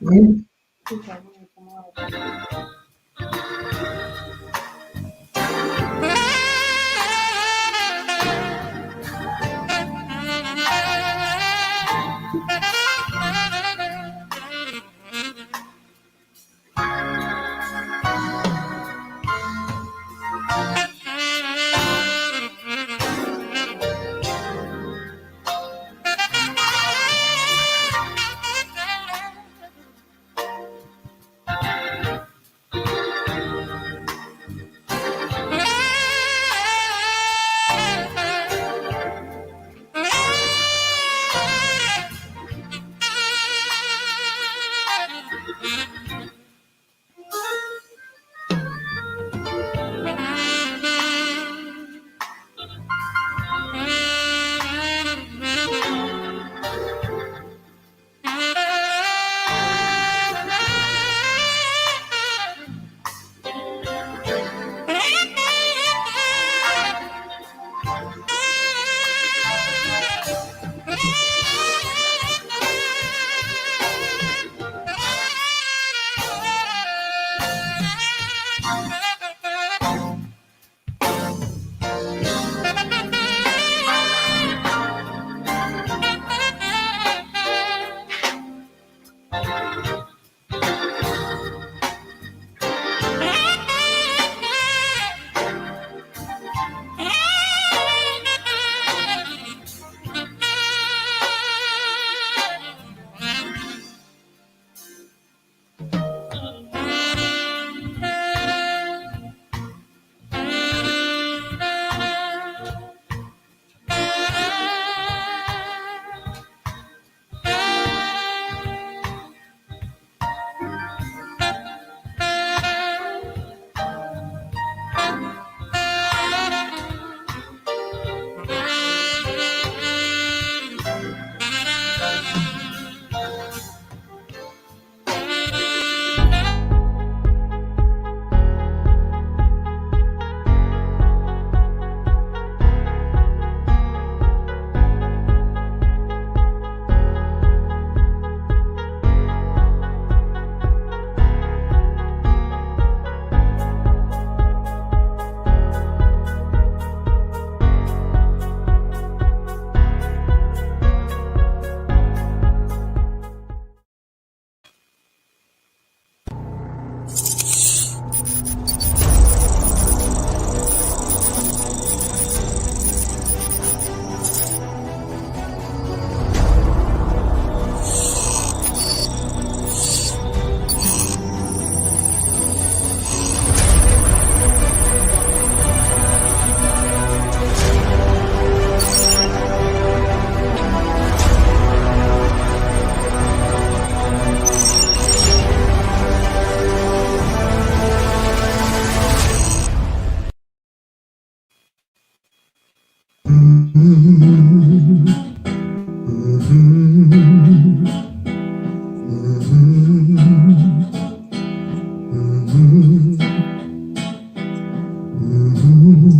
Mm.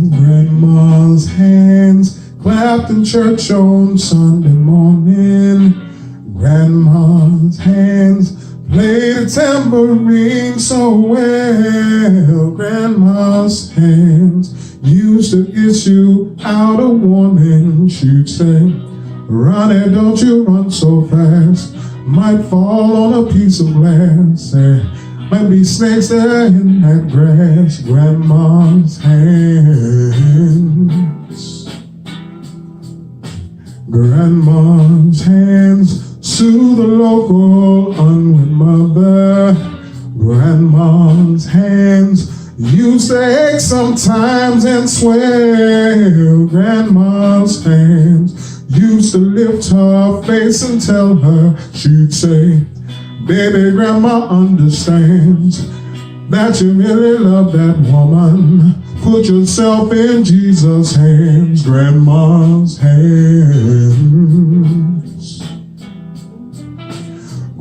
Grandma's hands clapped in church on Sunday morning. Grandma's hands played a tambourine so well. Grandma's hands used to issue out a warning. She'd say, "Ronnie, don't you run so fast. Might fall on a piece of glass. Say, might be snakes there in that grass." Grandma's hands. Grandma's hands soothe the local unwed mother. Grandma's hands used to ache sometimes and swell. Grandma's hands used to lift her face and tell her, she'd say, "Baby, Grandma understands that you really love that woman. Put yourself in Jesus' hands." Grandma's hands.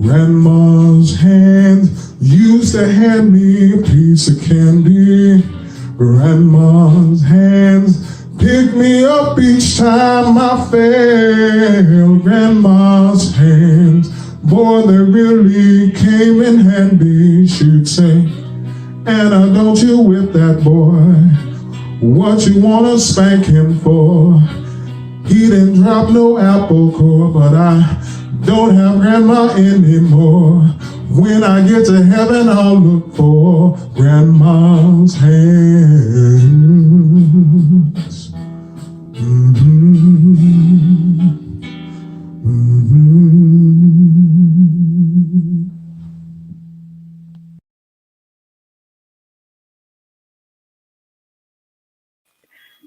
Grandma's hands used to hand me a piece of candy. Grandma's hands pick me up each time I fail. Grandma's hands Boy, they really came in handy, she'd say. Anna, don't you whip that boy. What you wanna spank him for? He didn't drop no apple core, but I don't have grandma anymore. When I get to heaven, I'll look for grandma's hands. Mm-hmm. Mm-hmm.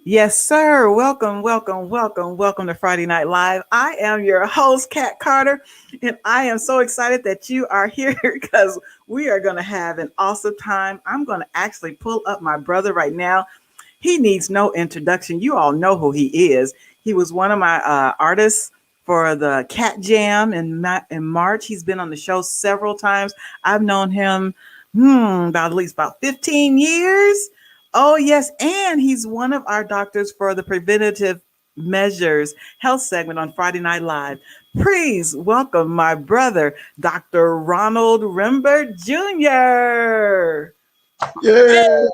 Yes, sir. Welcome to Friday Night Live. I am your host, Kat Carter, and I am so excited that you are here because we are going to have an awesome time. I'm going to actually pull up my brother right now. He needs no introduction. You all know who he is. He was one of my artists for the Cat Jam in March. He's been on the show several times. I've known him about at least about 15 years. Oh, yes. And he's one of our doctors for the preventative measures health segment on Friday Night Live. Please welcome my brother, Dr. Ronald Rembert Jr. Yay!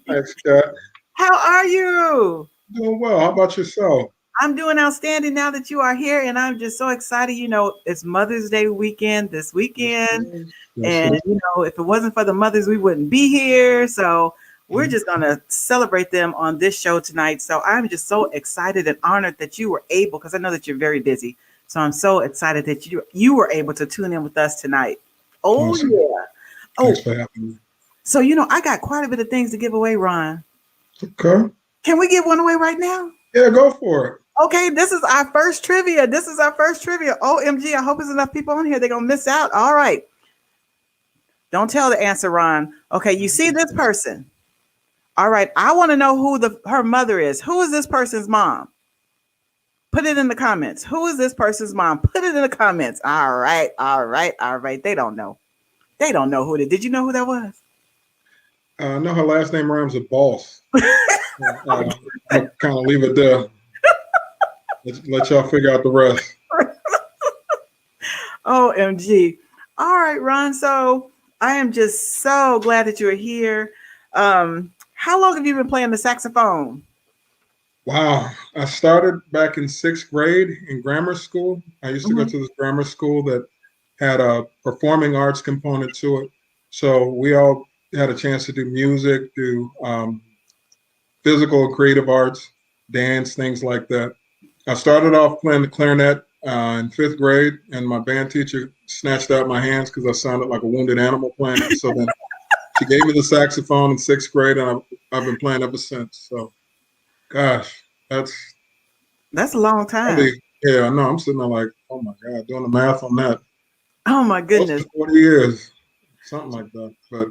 Thanks, Scott. How are you? Doing well. How about yourself? I'm doing outstanding now that you are here, and I'm just so excited. You know, it's Mother's Day weekend this weekend. And, you know, if it wasn't for the mothers, we wouldn't be here. So we're just going to celebrate them on this show tonight. So I'm just so excited and honored that you were able, because I know that you're very busy. So I'm so excited that you were able to tune in with us tonight. Oh, Awesome. yeah. Thanks for having me. So, you know, I got quite a bit of things to give away, Ron. Okay. Can we give one away right now? Yeah, go for it. Okay, this is our first trivia. OMG, I hope there's enough people on here. They're going to miss out. All right. Don't tell the answer, Ron. Okay, you see this person. All right, I want to know who her mother is. Who is this person's mom? Put it in the comments. Who is this person's mom? Put it in the comments. All right. They don't know. They don't know who it is. Did you know who that was? I know her last name rhymes with boss. I'll kind of leave it there. Let y'all figure out the rest. OMG. All right, Ron. So I am just so glad that you're here. How long have you been playing the saxophone? Wow. I started back in 6th grade in grammar school. I used to go to this grammar school that had a performing arts component to it. So we all had a chance to do music, do physical and creative arts, dance, things like that. I started off playing the clarinet in 5th grade, and my band teacher snatched out my hands because I sounded like a wounded animal playing it. So then she gave me the saxophone in 6th grade, and I've been playing ever since. So, gosh, that's a long time. Probably, yeah, I know. I'm sitting there like, oh my God, doing the math on that. Oh my goodness. Close to 40 years, something like that. But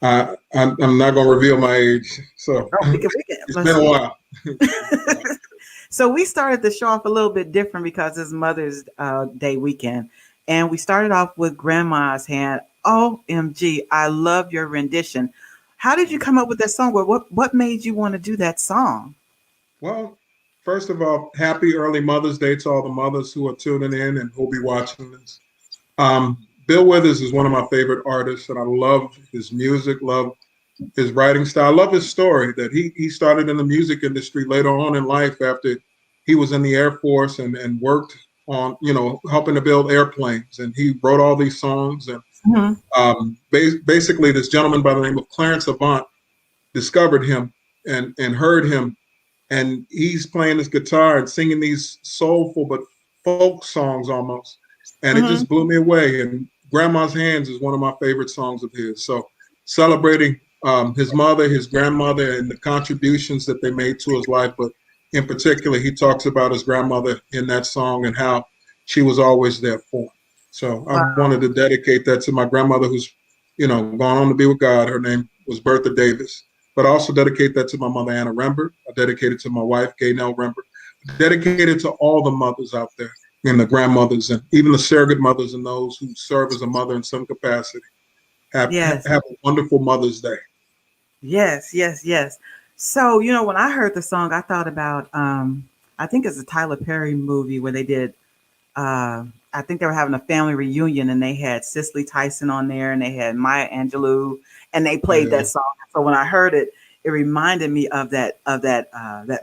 I'm not going to reveal my age. So it's been a while. So we started the show off a little bit different because it's Mother's Day weekend. And we started off with Grandma's Hand. OMG, I love your rendition. How did you come up with that song? What made you want to do that song? Well, first of all, happy early Mother's Day to all the mothers who are tuning in and who'll be watching this. Bill Withers is one of my favorite artists, and I love his music, love his writing style. I love his story that he started in the music industry later on in life after he was in the Air Force and worked on, helping to build airplanes. And he wrote all these songs. And basically, this gentleman by the name of Clarence Avant discovered him and heard him. And he's playing his guitar and singing these soulful but folk songs almost. And it just blew me away. And Grandma's Hands is one of my favorite songs of his. So celebrating his mother, his grandmother, and the contributions that they made to his life. But in particular, he talks about his grandmother in that song and how she was always there for him. So I wanted to dedicate that to my grandmother who's, gone on to be with God. Her name was Bertha Davis. But I also dedicate that to my mother, Anna Rembert. I dedicate it to my wife, Gaynell Rembert. Dedicated to all the mothers out there and the grandmothers and even the surrogate mothers and those who serve as a mother in some capacity. Have a wonderful Mother's Day. Yes. So, when I heard the song, I thought about, I think it's a Tyler Perry movie where they did I think they were having a family reunion, and they had Cicely Tyson on there, and they had Maya Angelou, and they played Yeah. that song. So when I heard it, it reminded me of that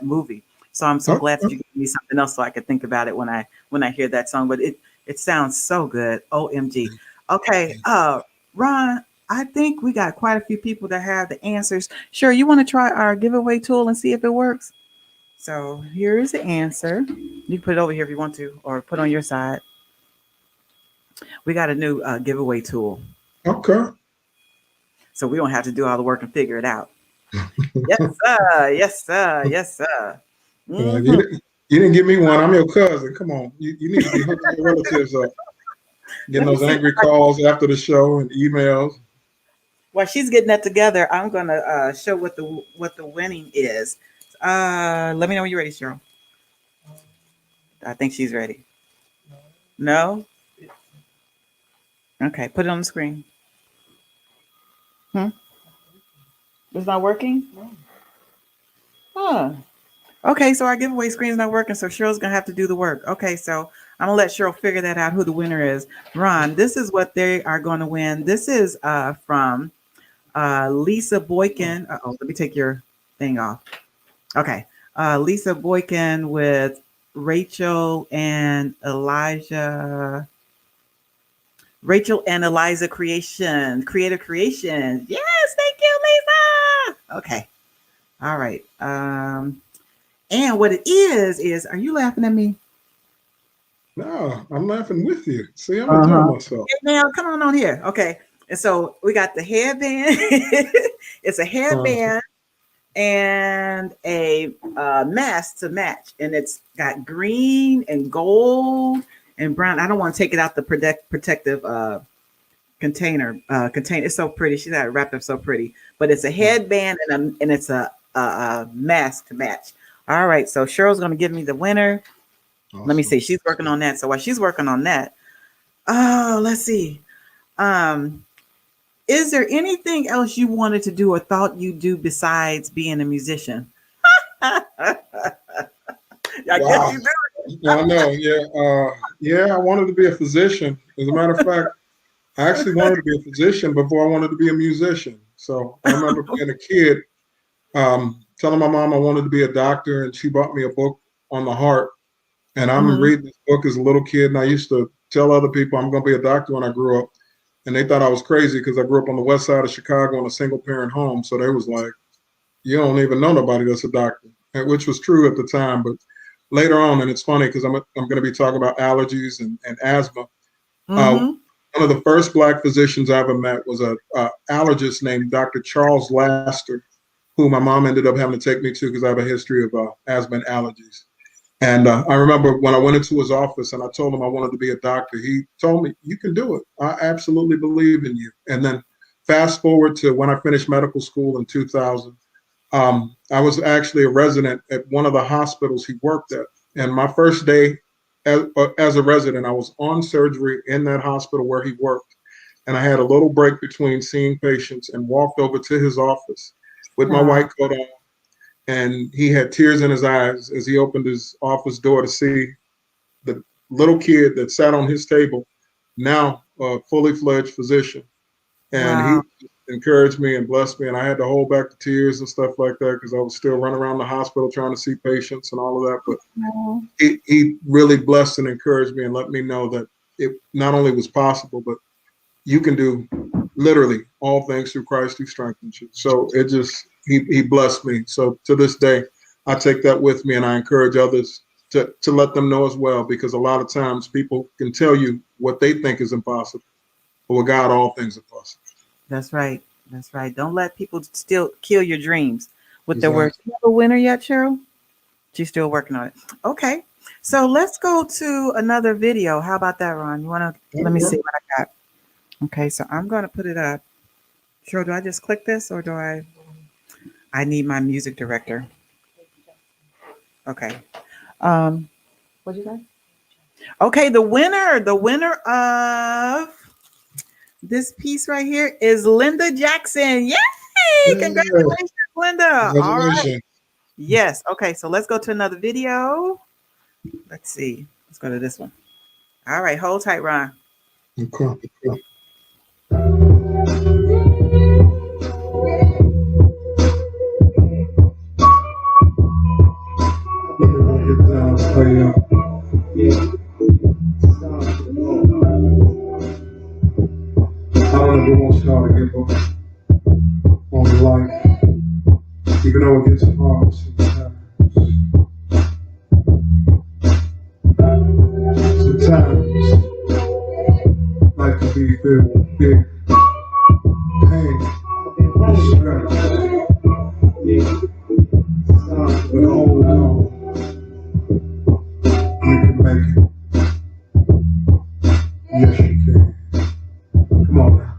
movie. So I'm so glad that Okay. you gave me something else so I could think about it when I hear that song. But it sounds so good. OMG. Okay, Ron, I think we got quite a few people that have the answers. Sure, you want to try our giveaway tool and see if it works? So here's the answer. You can put it over here if you want to, or put on your side. We got a new giveaway tool, Okay. so we don't have to do all the work and figure it out. Yes, sir. Yes, sir. Yes, sir. Yeah, Hmm. you didn't give me one. I'm your cousin. Come on. You need to be hooking your relatives up, getting Let me those see. angry calls after the show and emails. While she's getting that together, I'm gonna show what the winning is. Let me know when you're ready, Cheryl. I think she's ready. No. Okay, put it on the screen. Hmm? It's not working. Huh. Okay, so our giveaway screen is not working, so Cheryl's gonna have to do the work. Okay, so I'm gonna let Cheryl figure that out who the winner is. Ron, this is what they are gonna win. This is from Lisa Boykin. Oh, let me take your thing off. Okay. Lisa Boykin with Rachel and Elijah. Rachel and Eliza Creative Creation. Yes, thank you, Lisa. Okay. All right. And what it is are you laughing at me? No, I'm laughing with you. See, I'm enjoying Uh-huh. myself. Hey, now come on here. Okay. And so we got the headband. It's a Uh, headband and a mask to match, and it's got green and gold and brown. I don't want to take it out the protective container. It's so pretty. She's got it wrapped up so pretty. But it's a headband and it's a mask to match. All right, so Cheryl's gonna give me the winner. Let me awesome. see. She's working on that. So while she's working on that, oh, let's see. Um, is there anything else you wanted to do or thought you'd do besides being a musician? I guess Wow. you do. I know. Yeah. Yeah. I wanted to be a physician. As a matter of fact, I actually wanted to be a physician before I wanted to be a musician. So I remember being a kid, telling my mom I wanted to be a doctor, and she bought me a book on the heart. And I'm Mhm. reading this book as a little kid, and I used to tell other people I'm going to be a doctor when I grew up. And they thought I was crazy because I grew up on the west side of Chicago in a single parent home. So they was like, you don't even know nobody that's a doctor, which was true at the time. But later on, and it's funny because I'm going to be talking about allergies and asthma. Uh, Mhm. one of the first Black physicians I ever met was a allergist named Dr. Charles Laster, who my mom ended up having to take me to because I have a history of asthma and allergies. And I remember when I went into his office and I told him I wanted to be a doctor, he told me, "You can do it. I absolutely believe in you." And then fast forward to when I finished medical school in 2000, I was actually a resident at one of the hospitals he worked at. And my first day as a resident, I was on surgery in that hospital where he worked. And I had a little break between seeing patients and walked over to his office with my Aw. white coat on. And he had tears in his eyes as he opened his office door to see the little kid that sat on his table, now a fully fledged physician. And he Wow. encouraged me and blessed me. And I had to hold back the tears and stuff like that because I was still running around the hospital trying to see patients and all of that. But Aw. he really blessed and encouraged me and let me know that it not only was possible, but you can do literally all things through Christ who strengthens you. So it just, he blessed me. So to this day, I take that with me and I encourage others to let them know as well, because a lot of times people can tell you what they think is impossible, but with God, all things are possible. That's right. That's right. Don't let people still kill your dreams with their words. Exactly. You have a winner yet, Cheryl? She's still working on it. Okay. So let's go to another video. How about that, Ron? You want to let me see Okay. what I got? Okay, so I'm going to put it up. Cheryl, do I just click this or do I need my music director? Okay. Um, what'd you say? Okay, the winner of this piece right here is Linda Jackson. Yay! Yeah. Congratulations, Linda. All right. Congratulations. Yes. Okay, so let's go to another video. Let's see. Let's go to this one. All right, hold tight, Ron. Okay. Let me get down, play up. I don't ever want y'all to give up on life, even though it gets hard sometimes. Sometimes life can be filled with big pain and stress. But hold on, you can make it. Yes, you can. Come on now.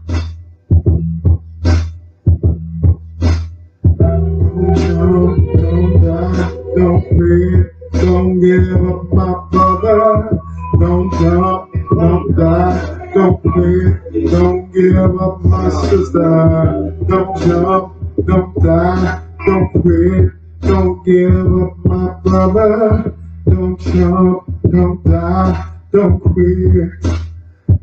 Don't die, don't quit, don't give up, my brother. Don't jump, don't die, don't quit, don't give up, my sister. Don't jump, don't die, don't quit, don't give up, my brother. Don't jump, don't die, don't quit,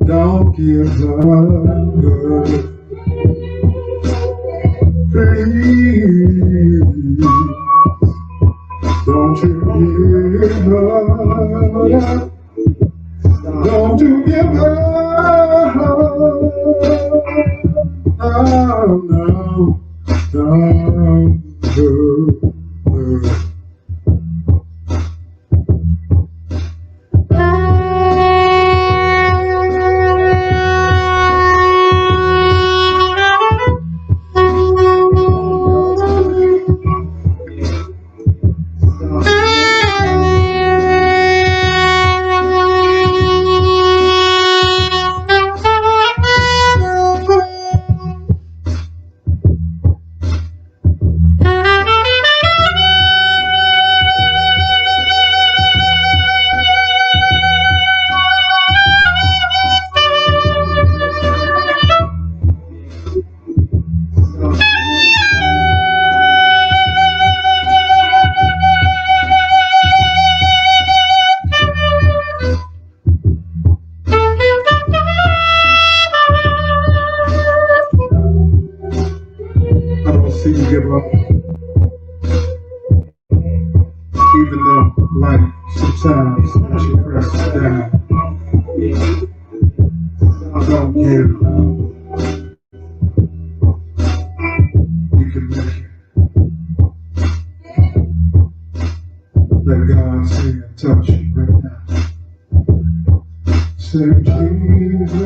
don't give up. Please, don't you give up. Don't you give up. Oh, no, no, no. I don't see you give up, even though life sometimes makes you press down. Don't give up. You can make it. Let God's hand touch you right now. Say, Jesus,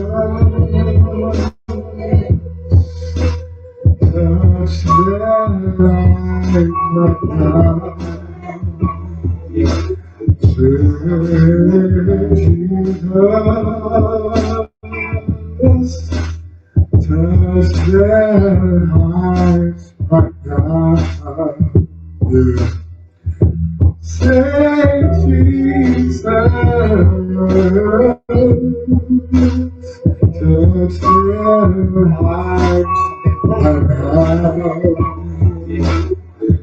touch their life right now. Say, Jesus, touch their lives right now. Yeah. Say, Jesus, touch their lives right now.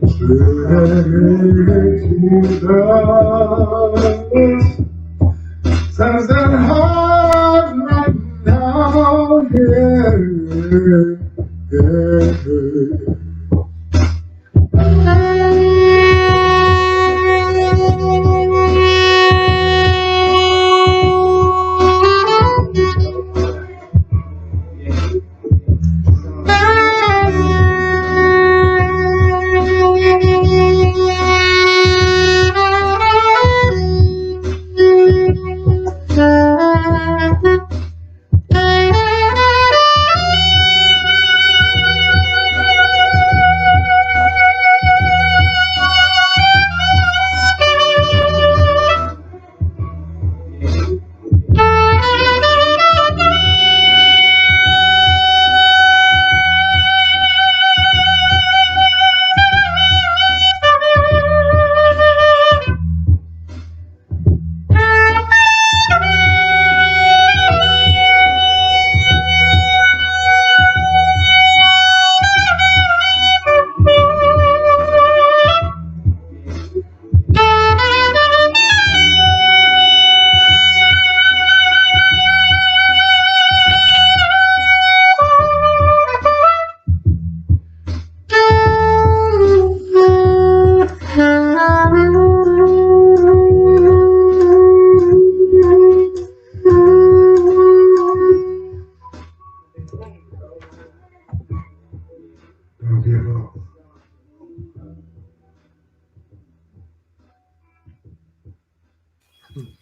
Jesus, touch their heart right now. Yeah, yeah, yeah.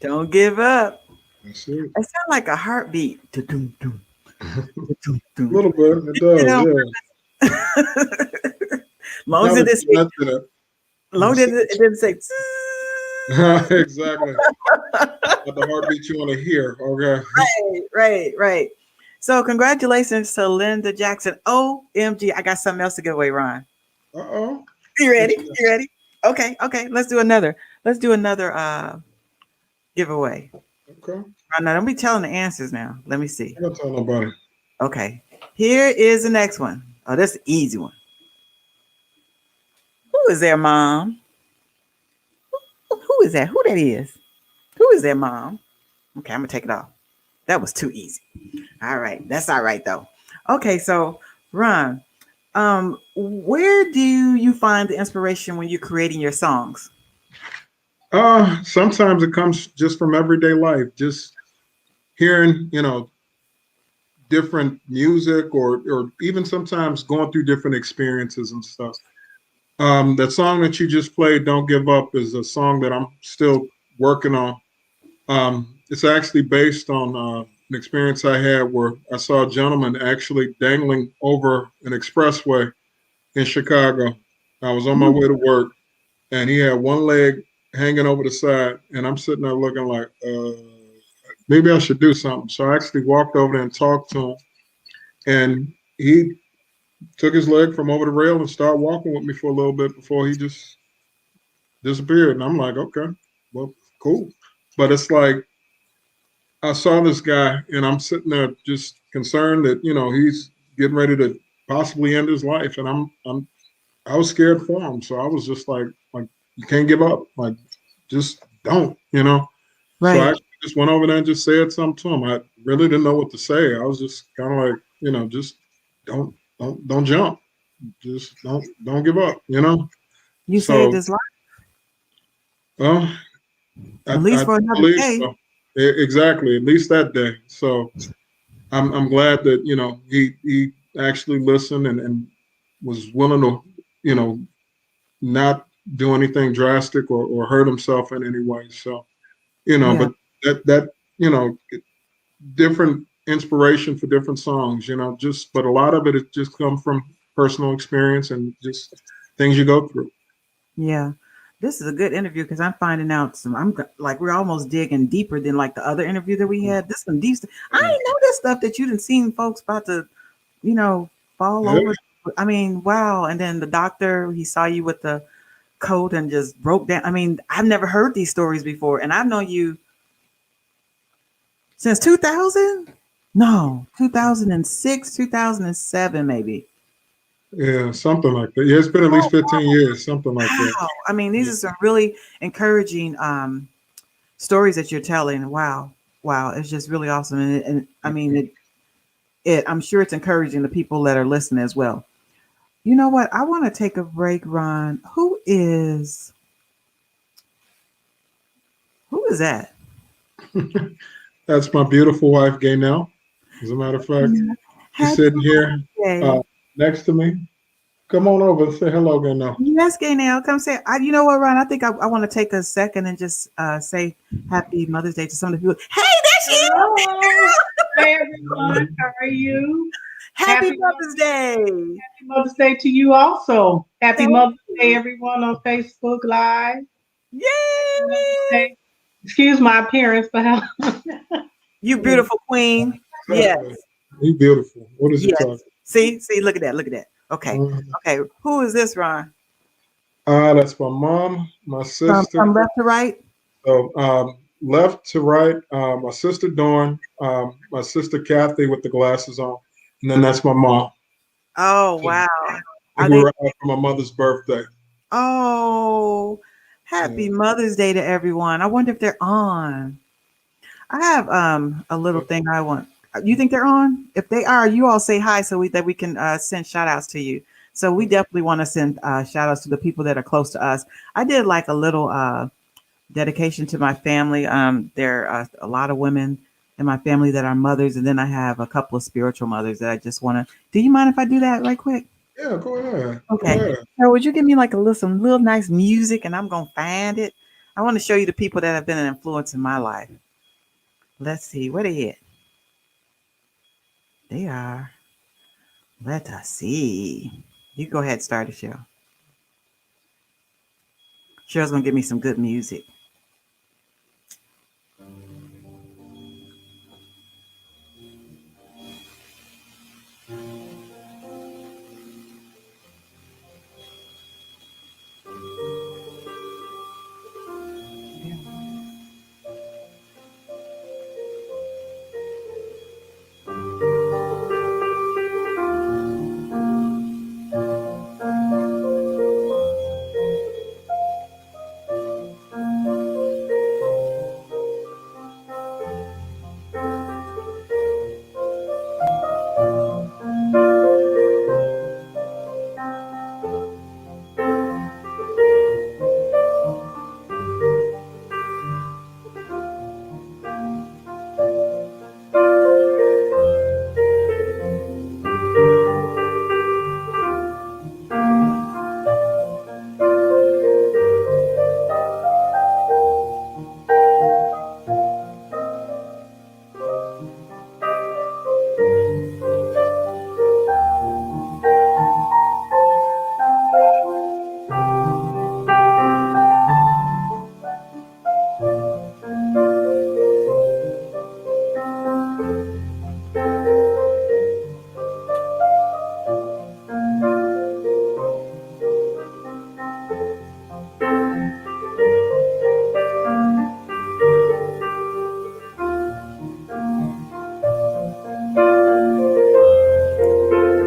Don't give up. That's it. It sounds like a heartbeat. Du-dum-dum, A du-dum-dum. little bit, it You does, know, yeah. long Now as it that didn't you say, mention it, long as it didn't say. exactly. Not the heartbeat you want to hear. Okay. Right. So congratulations to Linda Jackson. OMG. I got something else to give away, Ron. Uh-oh. You What ready? you got? You ready? Okay. Let's do another. Let's do another giveaway. Okay. Now don't be telling the answers now. Let me see. I'm not telling nobody. Okay. Here is the next one. Oh, that's an easy one. Who is their mom? Who is that? Who that is? Who is their mom? Okay, I'm gonna take it off. That was too easy. All right. That's all right though. Okay, so Ron, where do you find the inspiration when you're creating your songs? Sometimes it comes just from everyday life, just hearing, different music or even sometimes going through different experiences and stuff. That song that you just played, Don't Give Up, is a song that I'm still working on. It's actually based on an experience I had where I saw a gentleman actually dangling over an expressway in Chicago. I was on my Mm, way to work, and he had one leg hanging over the side, and I'm sitting there looking like, maybe I should do something. So I actually walked over there and talked to him, and he took his leg from over the rail and started walking with me for a little bit before he just disappeared. And I'm like, okay, well, cool. But it's like I saw this guy, and I'm sitting there just concerned that he's getting ready to possibly end his life, and I was scared for him. So I was just like you can't give up, like just don't. So I right. actually just went over there and just said something to him. I really didn't know what to say. I was just kind of like, just don't jump, just don't give up. You saved So, his life, well, at I least for another believe day. so. Exactly, at least that day. So I'm glad that he actually listened and was willing to not do anything drastic or hurt himself in any way. So Yeah. but that different inspiration for different songs. Just but a lot of it just come from personal experience and just things you go through. Yeah. This is a good interview because I'm finding out some. Like we're almost digging deeper than like the other interview that we had. This some deep stuff. I Yeah. didn't know this stuff that you didn't seen folks about to, you know, fall Yeah. over. I mean, wow. And then the doctor, he saw you with the coat and just broke down. I mean, I've never heard these stories before, and I've known you since 2000. No, 2006, 2007, maybe. Yeah, something like that. Yeah, it's been at least 15 years, something like that. Wow. I mean, these Yeah. are some really encouraging stories that you're telling. Wow. Wow. It's just really awesome. And I mean, I'm sure it's encouraging the people that are listening as well. You know what? I want to take a break, Ron. Who is that? That's my beautiful wife, Gaynell. As a matter of fact, she's Happy sitting here birthday. next to me. Come on over and say hello, Gaynell. Yes, Gaynell, come say. You know what, Ron? I think I want to take a second and just say Happy Mother's Day to some of the people. Hey, that's you. Hello. Hi, everyone. How are you? Happy Happy Mother's Day. Mother's Day to you also. Happy Thank Mother's Day, you. everyone on Facebook Live. Happy Mother's Yay! Day. Excuse my appearance, but how? You beautiful queen. Yes, Exactly. He's beautiful. What is he yes. talking See, look at that, look at that. Okay, about? okay. Who is this, Ron? That's my mom, my sister. From left to right. So left to right, my sister Dawn, my sister Kathy with the glasses on, and then that's my mom. Oh So wow. they Are they? were out for my mother's birthday. Oh, Yeah. happy Mother's Day to everyone. I wonder if they're on. I have a little thing I want. You think they're on? If they are, you all say hi so that we can send shout outs to you. So we definitely want to send shout outs to the people that are close to us. I did like a little dedication to my family. There are a lot of women in my family that are mothers, and then I have a couple of spiritual mothers that I just want to. Do you mind if I do that right quick? Yeah, go ahead. Go Okay. ahead. So would you give me like some little nice music, and I'm gonna find it. I want to show you the people that have been an influence in my life. Let's see, where they at? They are. Let us see. You go ahead and start the show. Cheryl's gonna give me some good music.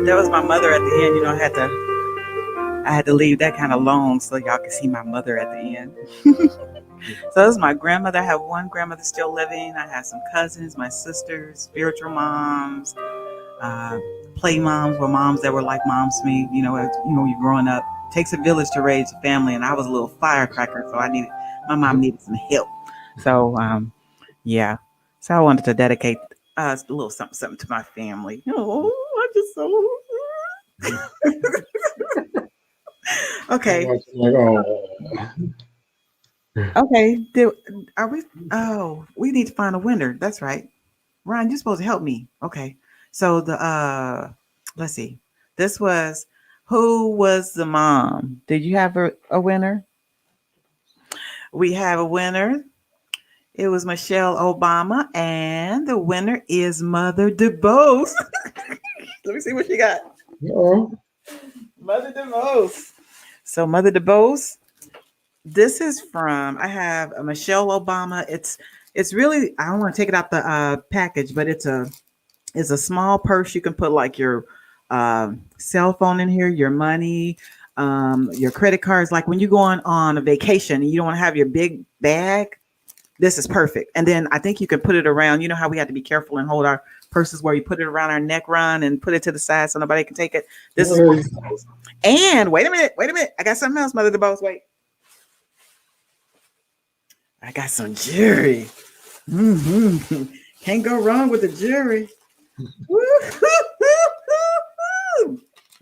That was my mother at the end. You know, I had to leave that kind of long so y'all can see my mother at the end. So this is my grandmother. I have one grandmother still living. I have some cousins, my sisters, spiritual moms, play moms, were moms that were like moms to me. You know, you're growing up. It takes a village to raise a family, and I was a little firecracker, so my mom needed some help. So yeah. So I wanted to dedicate a little something to my family. Oh, I just so. Okay. Like, oh. Okay. Are we? Oh, we need to find a winner. That's right. Ryan, you're supposed to help me. Okay. So let's see. This was who was the mom? Did you have a winner? We have a winner. It was Michelle Obama, and the winner is Mother DeBose. Let me see what she got. Oh. Mother DeBose. So Mother DeBose, this is from, I have a Michelle Obama. It's really, I don't want to take it out the package, but it's a small purse. You can put like your cell phone in here, your money, your credit cards. Like when you're going on a vacation and you don't want to have your big bag, this is perfect. And then I think you can put it around. You know how we have to be careful and hold our purses where you put it around our neck run and put it to the side so nobody can take it. This is and wait a minute. I got something else, Mother DeBose. Wait. I got some jewelry. Mm-hmm. Can't go wrong with the jewelry.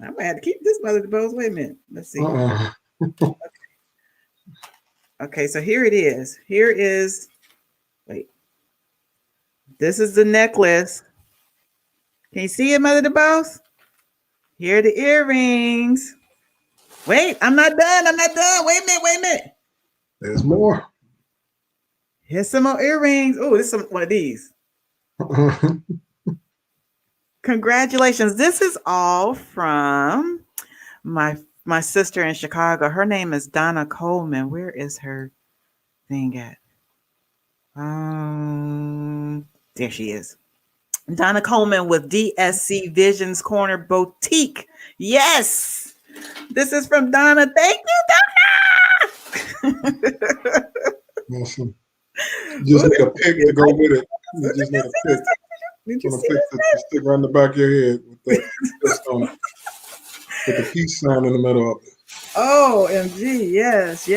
I'm gonna have to keep this, Mother DeBose. Wait a minute. Let's see. Okay, so here it is. Wait. This is the necklace. Can you see it, Mother DeBose? Here are the earrings. Wait, I'm not done. Wait a minute. There's more. Here's some more earrings. Oh, this is one of these. Congratulations. This is all from my sister in Chicago. Her name is Donna Coleman. Where is her thing at? There she is. Donna Coleman with DSC Visions Corner Boutique. Yes. This is from Donna. Thank you, Donna. Awesome. Just need a pic to go with it. You just need a pic. Did you Want see a pic to stick around the back of your head with the peace sign in the middle of it. Oh, MG. Yes.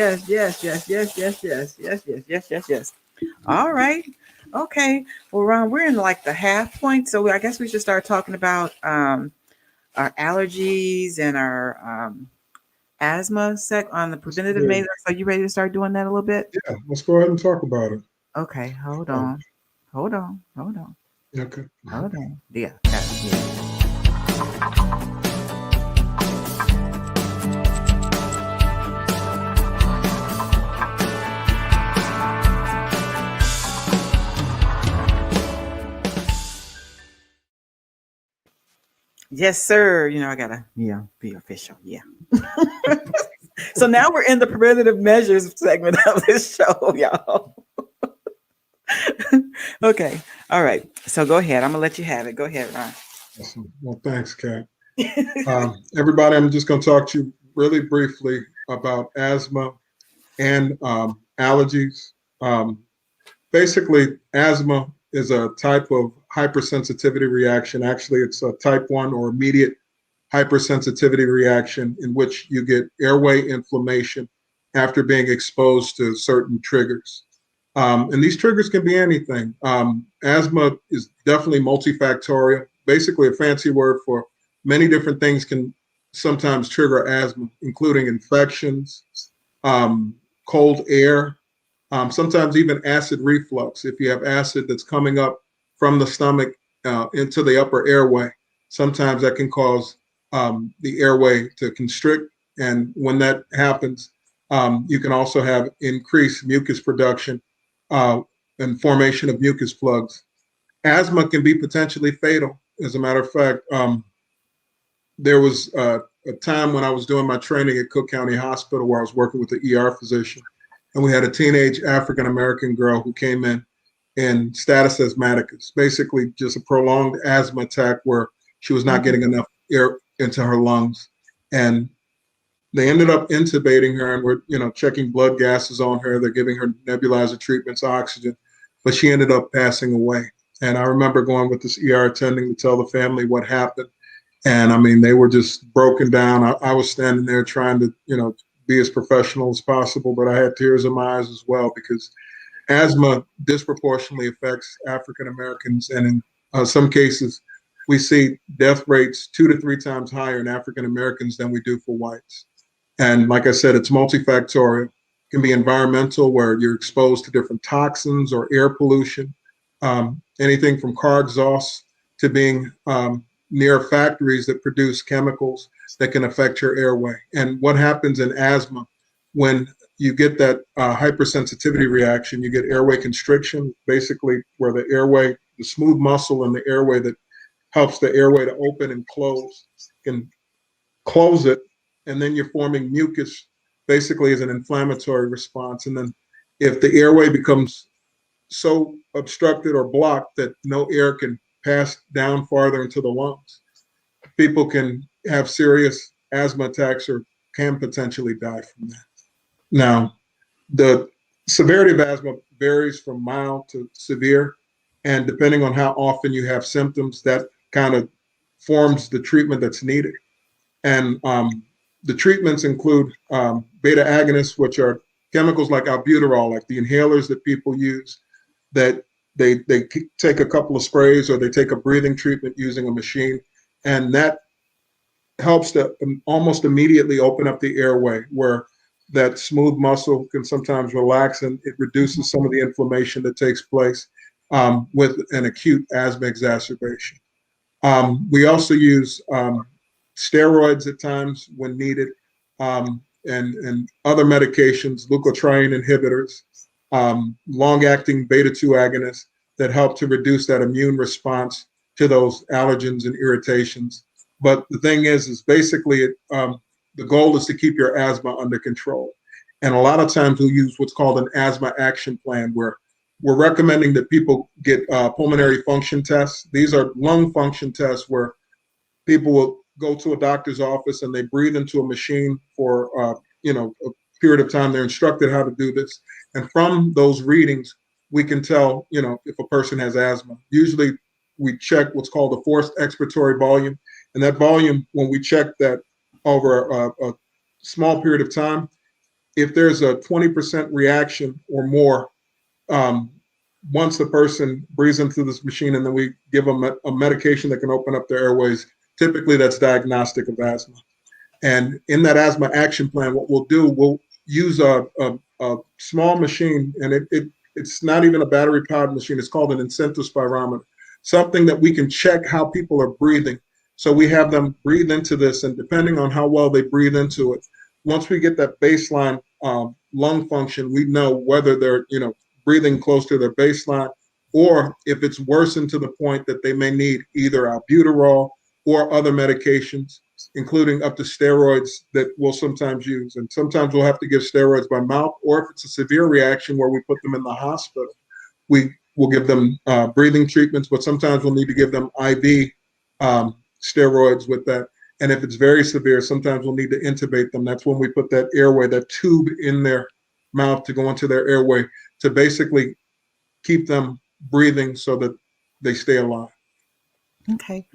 All right. Okay. Well, Ron, we're in like the half point. So I guess we should start talking about our allergies and our asthma on the preventative Yeah. measures. Are you ready to start doing that a little bit? Yeah, let's go ahead and talk about it. Okay, hold Oh, on. Hold on. okay. Hold on. Yeah. Yeah. Yes, sir. You know, I gotta, be official. Yeah. So now we're in the preventative measures segment of this show, y'all. Okay. All right. So go ahead. I'm gonna let you have it. Go ahead, Ron. Awesome. Well, thanks, Kat. Everybody, I'm just going to talk to you really briefly about asthma and allergies. Um, Basically, asthma is a type of hypersensitivity reaction. Actually, it's a type 1 or immediate hypersensitivity reaction in which you get airway inflammation after being exposed to certain triggers. And these triggers can be anything. Asthma is definitely multifactorial. Basically, a fancy word for many different things can sometimes trigger asthma, including infections, um, cold air, sometimes even acid reflux. If you have acid that's coming up from the stomach into the upper airway, sometimes that can cause the airway to constrict. And when that happens, you can also have increased mucus production uh, and formation of mucus plugs. Asthma can be potentially fatal. As a matter of fact, there was a time when I was doing my training at Cook County Hospital where I was working with the ER physician, and we had a teenage African American girl who came in status asthmaticus, basically just a prolonged asthma attack where she was not getting enough air into her lungs, and they ended up intubating her, and we're checking blood gases on her. They're giving her nebulizer treatments, oxygen, but she ended up passing away. And I remember going with this ER attending to tell the family what happened. And I mean, they were just broken down. I was standing there trying to, be as professional as possible, but I had tears in my eyes as well because asthma disproportionately affects African Americans. And in some cases, we see death rates 2 to 3 times higher in African Americans than we do for whites. And like I said, it's multifactorial. It can be environmental, where you're exposed to different toxins or air pollution, anything from car exhaust to being near factories that produce chemicals that can affect your airway. And what happens in asthma when you get that hypersensitivity reaction, you get airway constriction, basically where the airway, the smooth muscle in the airway that helps the airway to open and close, can close it, and then you're forming mucus, basically as an inflammatory response. And then if the airway becomes so obstructed or blocked that no air can pass down farther into the lungs, people can have serious asthma attacks or can potentially die from that. Now, the severity of asthma varies from mild to severe, and depending on how often you have symptoms, that kind of forms the treatment that's needed. And the treatments include beta agonists, which are chemicals like albuterol, like the inhalers that people use, that they take a couple of sprays or they take a breathing treatment using a machine, and that helps to almost immediately open up the airway, where that smooth muscle can sometimes relax, and it reduces some of the inflammation that takes place with an acute asthma exacerbation. We also use steroids at times when needed, and other medications, leukotriene inhibitors, long-acting beta-2 agonists that help to reduce that immune response to those allergens and irritations. But the thing is basically the goal is to keep your asthma under control. And a lot of times we'll use what's called an asthma action plan, where we're recommending that people get pulmonary function tests. These are lung function tests where people will go to a doctor's office and they breathe into a machine for a period of time. They're instructed how to do this, and from those readings, we can tell if a person has asthma. Usually, we check what's called the forced expiratory volume, and that volume, when we check that over a small period of time, if there's a 20% reaction or more, once the person breathes into this machine and then we give them a medication that can open up their airways, typically that's diagnostic of asthma. And in that asthma action plan, what we'll do, we'll use a small machine, and it's not even a battery powered machine. It's called an incentive-spirometer, something that we can check how people are breathing. So we have them breathe into this, and depending on how well they breathe into it, once we get that baseline lung function, we know whether they're breathing close to their baseline, or if it's worsened to the point that they may need either albuterol or other medications, including up to steroids that we'll sometimes use. And sometimes we'll have to give steroids by mouth, or if it's a severe reaction where we put them in the hospital, we will give them breathing treatments, but sometimes we'll need to give them IV steroids with that. And if it's very severe, sometimes we'll need to intubate them. That's when we put that airway, that tube in their mouth to go into their airway to basically keep them breathing so that they stay alive. Okay.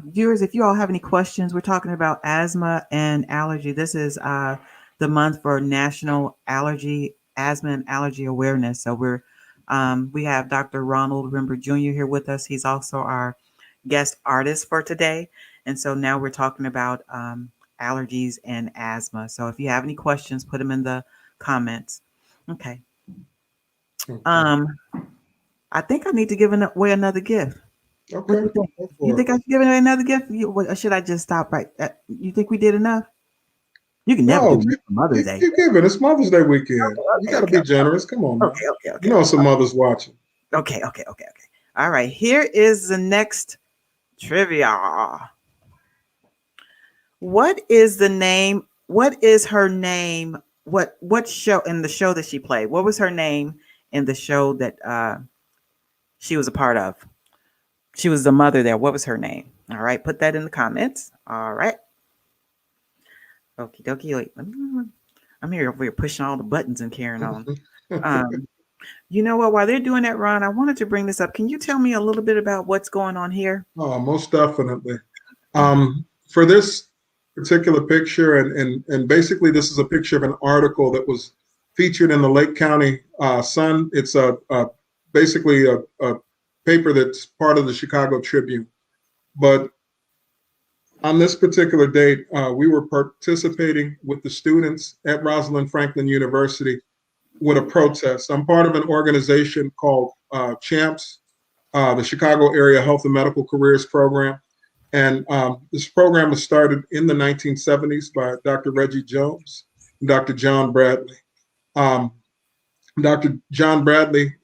Viewers, if you all have any questions, we're talking about asthma and allergy. This is the month for National Asthma and Allergy Awareness. So we have Dr. Ronald Rembert Jr. here with us. He's also our guest artist for today. And so now we're talking about allergies and asthma. So if you have any questions, put them in the comments. Okay. I think I need to give away another gift. Okay. You think I should give away another gift? Or should I just stop right? You think we did enough? You can never do Mother's Day. You give it. It's Mother's Day weekend. You got to be generous. Come on, man. Okay. You know some mothers watching. Okay. All right. Here is the next trivia. What is the name? What is her name? What show in the show that she played? What was her name in the show that she was a part of? She was the mother there. What was her name? All right. Put that in the comments. All right. Okie dokie. Wait, I'm here over here pushing all the buttons and carrying on. You know what? While they're doing that, Ron, I wanted to bring this up. Can you tell me a little bit about what's going on here? Oh, most definitely. For this particular picture, and basically this is a picture of an article that was featured in the Lake County Sun. It's basically a paper that's part of the Chicago Tribune. But on this particular date, we were participating with the students at Rosalind Franklin University with a protest. I'm part of an organization called CHAMPS, the Chicago Area Health and Medical Careers Program. And this program was started in the 1970s by Dr. Reggie Jones and Dr. John Bradley. Dr. John Bradley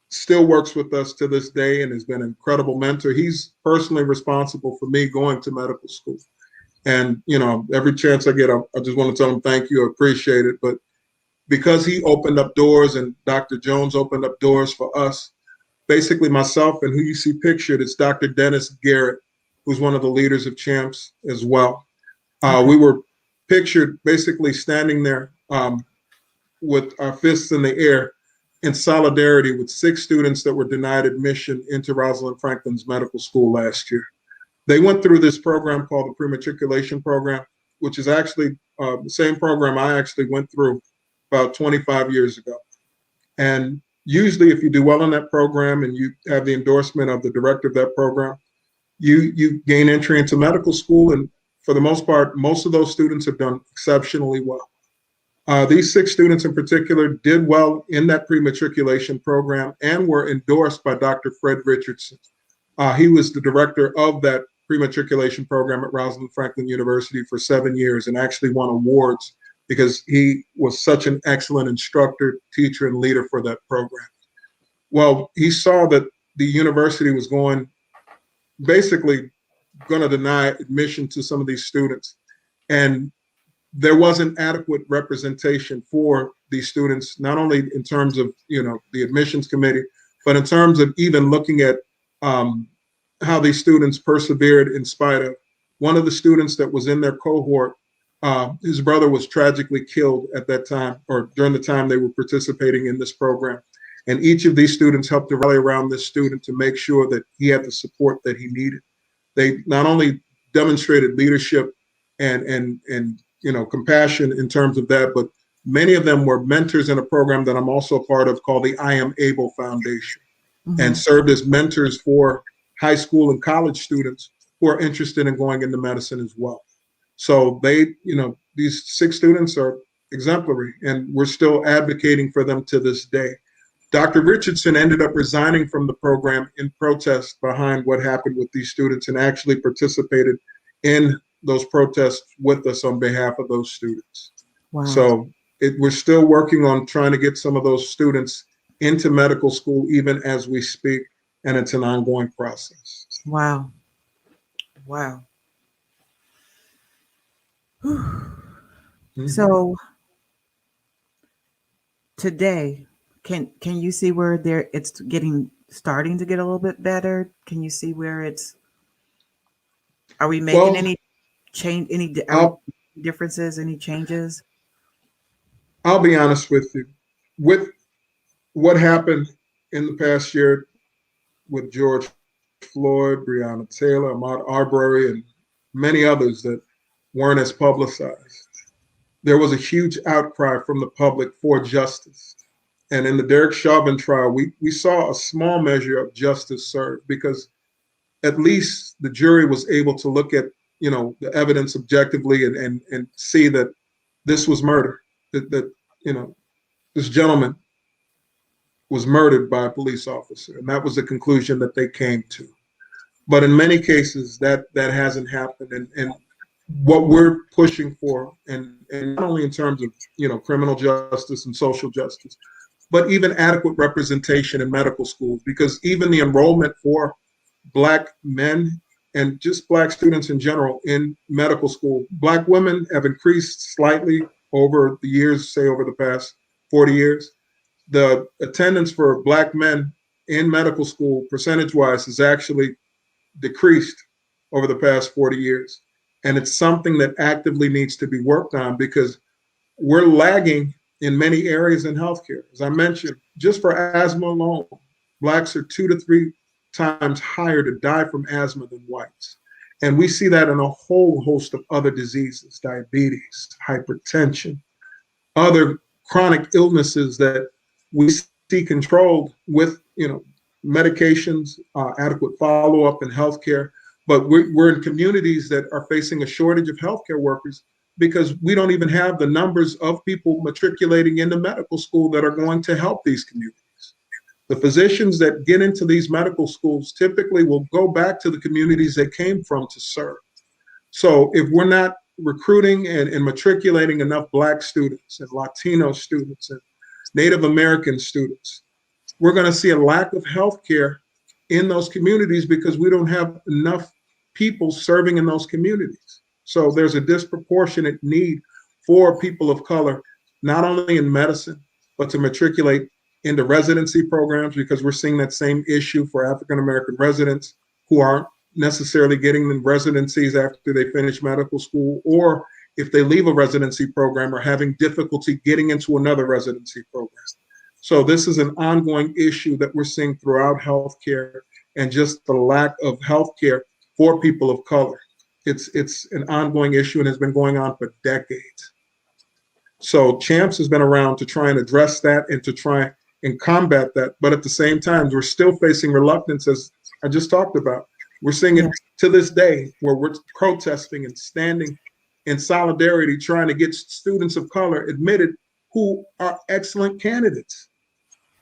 still works with us to this day and has been an incredible mentor. He's personally responsible for me going to medical school. And, every chance I get, I just want to tell him thank you, I appreciate it. But because he opened up doors and Dr. Jones opened up doors for us, basically myself and who you see pictured, it's Dr. Dennis Garrett, who's one of the leaders of CHAMPS as well. We were pictured basically standing there with our fists in the air in solidarity with 6 students that were denied admission into Rosalind Franklin's medical school last year. They went through this program called the pre-matriculation program, which is actually the same program I actually went through about 25 years ago. And usually if you do well in that program and you have the endorsement of the director of that program, you gain entry into medical school. And for the most part, most of those students have done exceptionally well. These 6 students in particular did well in that pre-matriculation program and were endorsed by Dr. Fred Richardson. He was the director of that pre-matriculation program at Rosalind Franklin University for 7 years and actually won awards because he was such an excellent instructor, teacher, and leader for that program. Well, he saw that the university was basically going to deny admission to some of these students. And there wasn't adequate representation for these students, not only in terms of, the admissions committee, but in terms of even looking at how these students persevered in spite of. One of the students that was in their cohort, his brother was tragically killed at that time, or during the time they were participating in this program. And each of these students helped to rally around this student to make sure that he had the support that he needed. They not only demonstrated leadership and compassion in terms of that, but many of them were mentors in a program that I'm also a part of called the I Am Able Foundation, and served as mentors for high school and college students who are interested in going into medicine as well. So they, these 6 students are exemplary, and we're still advocating for them to this day. Dr. Richardson ended up resigning from the program in protest behind what happened with these students, and actually participated in those protests with us on behalf of those students. Wow. So we're still working on trying to get some of those students into medical school even as we speak, and it's an ongoing process. Wow. Wow. Mm-hmm. So today, can you see where it's starting to get a little bit better? Can you see where are we making any change, differences, any changes? I'll be honest with you. With what happened in the past year with George Floyd, Breonna Taylor, Ahmaud Arbery, and many others that weren't as publicized, there was a huge outcry from the public for justice. And in the Derek Chauvin trial, we saw a small measure of justice served, because at least the jury was able to look at, the evidence objectively, and see that this was murder, that this gentleman was murdered by a police officer. And that was the conclusion that they came to. But in many cases, that hasn't happened. And what we're pushing for, and not only in terms of, criminal justice and social justice, but even adequate representation in medical schools, because even the enrollment for Black men and just Black students in general in medical school, Black women have increased slightly over the years, say over the past 40 years. The attendance for Black men in medical school, percentage-wise, has actually decreased over the past 40 years. And it's something that actively needs to be worked on, because we're lagging in many areas in healthcare. As I mentioned, just for asthma alone, Blacks are 2 to 3 times higher to die from asthma than whites. And we see that in a whole host of other diseases: diabetes, hypertension, other chronic illnesses that we see controlled with, medications, adequate follow-up in healthcare. But we're in communities that are facing a shortage of healthcare workers, because we don't even have the numbers of people matriculating into medical school that are going to help these communities. The physicians that get into these medical schools typically will go back to the communities they came from to serve. So if we're not recruiting and matriculating enough Black students and Latino students and Native American students, we're going to see a lack of healthcare in those communities, because we don't have enough people serving in those communities. So there's a disproportionate need for people of color, not only in medicine, but to matriculate into residency programs, because we're seeing that same issue for African American residents who aren't necessarily getting the residencies after they finish medical school, or if they leave a residency program, are having difficulty getting into another residency program. So this is an ongoing issue that we're seeing throughout healthcare, and just the lack of healthcare for people of color. It's an ongoing issue and has been going on for decades. So CHAMPS has been around to try and address that and to try and combat that. But at the same time, we're still facing reluctance, as I just talked about. We're seeing it to this day, where we're protesting and standing in solidarity, trying to get students of color admitted who are excellent candidates,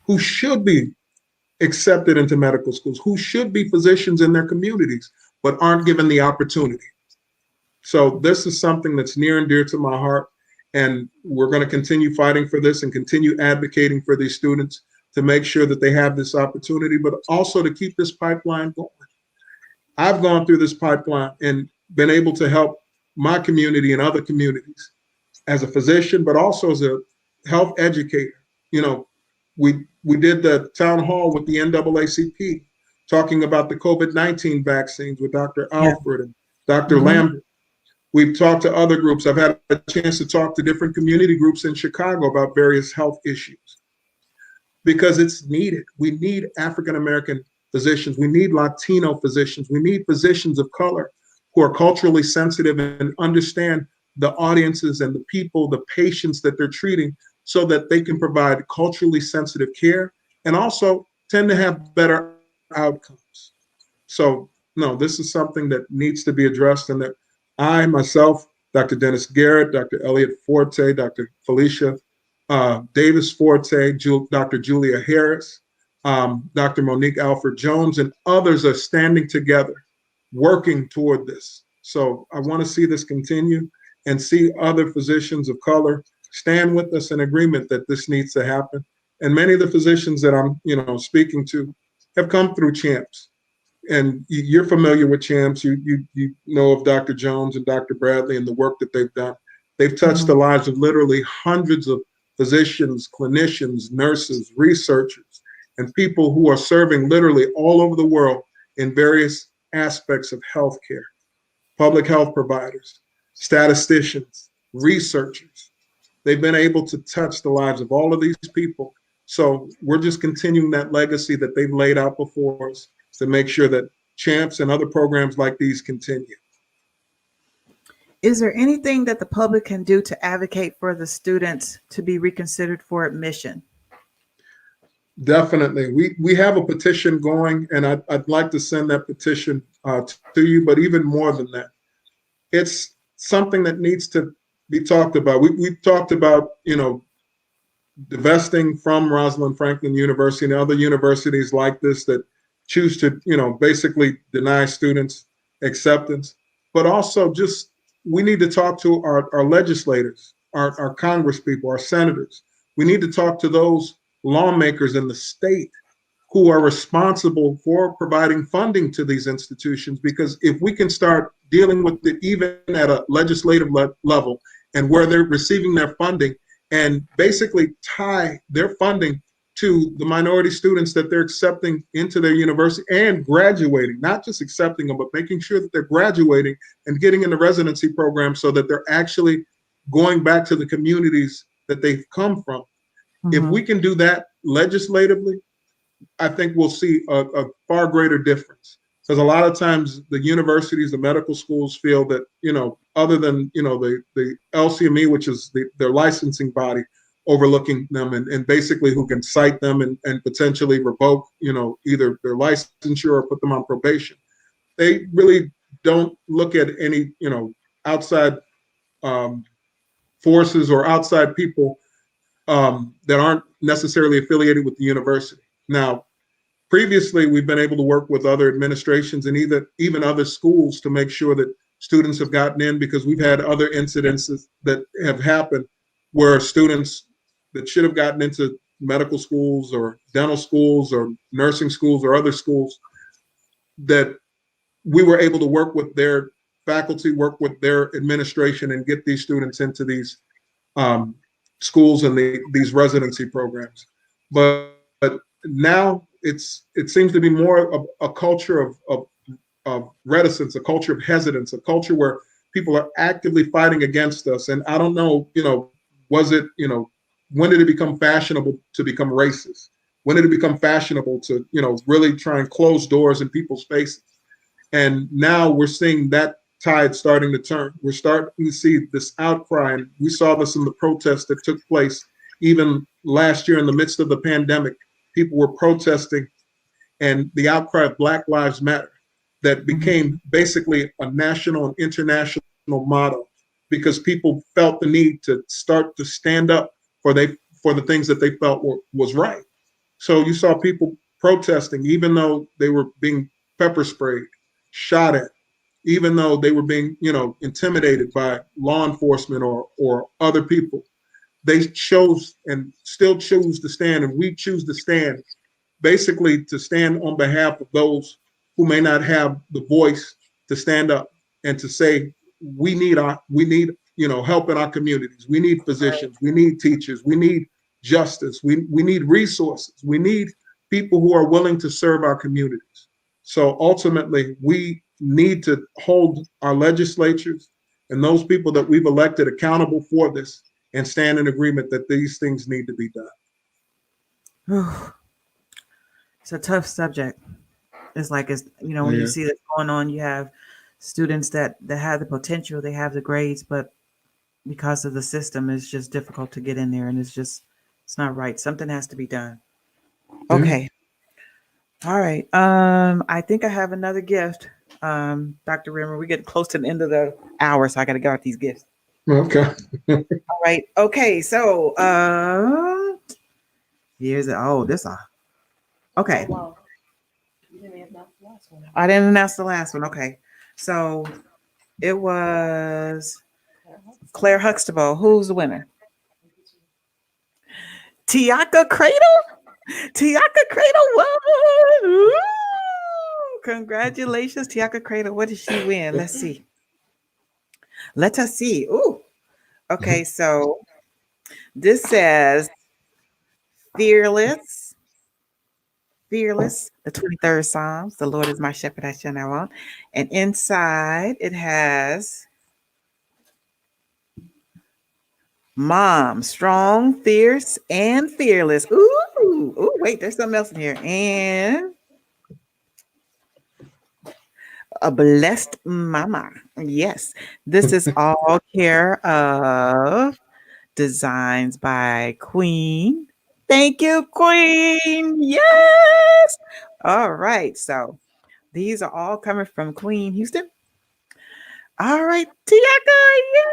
who should be accepted into medical schools, who should be physicians in their communities, but aren't given the opportunity. So this is something that's near and dear to my heart. And we're going to continue fighting for this and continue advocating for these students to make sure that they have this opportunity, but also to keep this pipeline going. I've gone through this pipeline and been able to help my community and other communities as a physician, but also as a health educator. We did the town hall with the NAACP talking about the COVID-19 vaccines with Dr. Alfred and Dr. Lambert. We've talked to other groups. I've had a chance to talk to different community groups in Chicago about various health issues, because it's needed. We need African-American physicians. We need Latino physicians. We need physicians of color who are culturally sensitive and understand the audiences and the people, the patients that they're treating, so that they can provide culturally sensitive care and also tend to have better outcomes. So no, this is something that needs to be addressed, and that I myself, Dr. Dennis Garrett, Dr. Elliot Forte, Dr. Felicia Davis Forte, Dr. Julia Harris, Dr. Monique Alford Jones, and others are standing together, working toward this. So I want to see this continue and see other physicians of color stand with us in agreement that this needs to happen. And many of the physicians that I'm, speaking to have come through CHAMPS, and you're familiar with CHAMPS. You know of Dr. Jones and Dr. Bradley and the work that they've done. They've touched the lives of literally hundreds of physicians, clinicians, nurses, researchers, and people who are serving literally all over the world in various aspects of healthcare, public health providers, statisticians, researchers. They've been able to touch the lives of all of these people. So we're just continuing that legacy that they've laid out before us to make sure that CHAMPS and other programs like these continue. Is there anything that the public can do to advocate for the students to be reconsidered for admission? Definitely. We have a petition going, and I'd like to send that petition to you, but even more than that, it's something that needs to be talked about. We've talked about, divesting from Rosalind Franklin University and other universities like this that choose to, basically deny students acceptance. But also just, we need to talk to our legislators, our Congress people, our senators. We need to talk to those lawmakers in the state who are responsible for providing funding to these institutions, because if we can start dealing with it even at a legislative level and where they're receiving their funding, and basically tie their funding to the minority students that they're accepting into their university and graduating, not just accepting them, but making sure that they're graduating and getting in the residency program so that they're actually going back to the communities that they've come from. If we can do that legislatively, I think we'll see a far greater difference. Because a lot of times the universities, the medical schools feel that, other than, the LCME, which is their licensing body overlooking them and basically who can cite them and potentially revoke, either their licensure or put them on probation. They really don't look at any, outside forces or outside people that aren't necessarily affiliated with the university. Now, previously, we've been able to work with other administrations and even other schools to make sure that students have gotten in, because we've had other incidences that have happened where students that should have gotten into medical schools or dental schools or nursing schools or other schools, that we were able to work with their faculty, work with their administration, and get these students into these schools and these residency programs. But now it seems to be more of a culture of reticence, a culture of hesitance, a culture where people are actively fighting against us. And I don't know, was it, when did it become fashionable to become racist? When did it become fashionable to, really try and close doors in people's faces? And now we're seeing that tide starting to turn. We're starting to see this outcry, and we saw this in the protests that took place even last year in the midst of the pandemic. People were protesting, and the outcry of Black Lives Matter that became basically a national and international motto, because people felt the need to start to stand up for the things that they felt was right. So you saw people protesting, even though they were being pepper sprayed, shot at, even though they were being, intimidated by law enforcement or other people. They chose and still choose to stand, and we choose to stand, basically to stand on behalf of those who may not have the voice to stand up and to say, we need help in our communities. We need physicians, we need teachers, we need justice, we need resources, we need people who are willing to serve our communities. So ultimately, we need to hold our legislatures and those people that we've elected accountable for this and stand in agreement that these things need to be done. It's a tough subject. It's like, when you see this going on, you have students that have the potential, they have the grades, but because of the system, it's just difficult to get in there, and it's not right. Something has to be done. Okay. All right. I think I have another gift. Dr. Rimmer, we get close to the end of the hour, so I got to go out these gifts. Okay. All right. Okay. So, here's it. Oh, this one. Okay. Wow. You didn't announce the last one. I didn't announce the last one. Okay. So it was Claire Huxtable. Who's the winner? Tiaka Cradle? Tiaka Cradle won. Ooh. Congratulations, Tiaka Cradle. What did she win? Let's see. Let us see. Ooh. Okay, so this says fearless, fearless, the 23rd Psalms. The Lord is my shepherd, I shall not want. And inside it has Mom, strong, fierce, and fearless. Ooh, wait, there's something else in here. And a blessed mama. Yes, this is all care of designs by Queen. Thank you, Queen. Yes. All right. So these are all coming from Queen Houston. All right, Tiaka. Yay.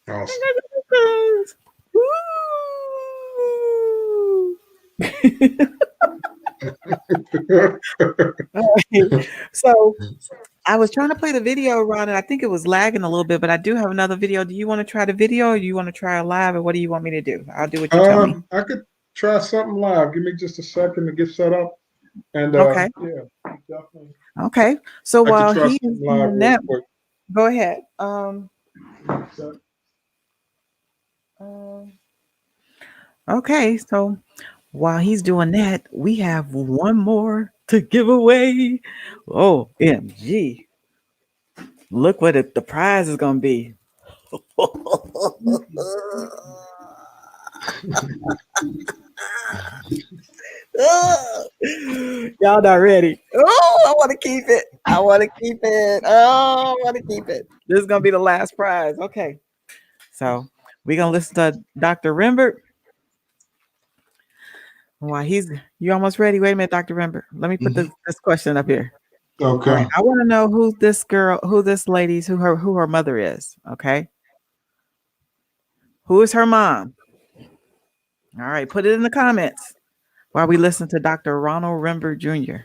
Awesome. So I was trying to play the video, Ron, and I think it was lagging a little bit, but I do have another video. Do you want to try the video or do you want to try it live? Or what do you want me to do? I'll do what you tell me. I could try something live. Give me just a second to get set up. And Okay. yeah, definitely. Okay. So I could while try he is something live doing real that, quick. go ahead. Okay. So while he's doing that, we have one more to give away. OMG. Look what the prize is going to be. Y'all not ready. Oh, I want to keep it. I want to keep it. Oh, I want to keep it. This is going to be the last prize. Okay. So we're going to listen to Dr. Rembert. While you almost ready? Wait a minute, Dr. Rembert. Let me put this question up here. Okay. All right. I want to know who this lady's, who her mother is. Okay. Who is her mom? All right. Put it in the comments while we listen to Dr. Ronald Rembert Jr.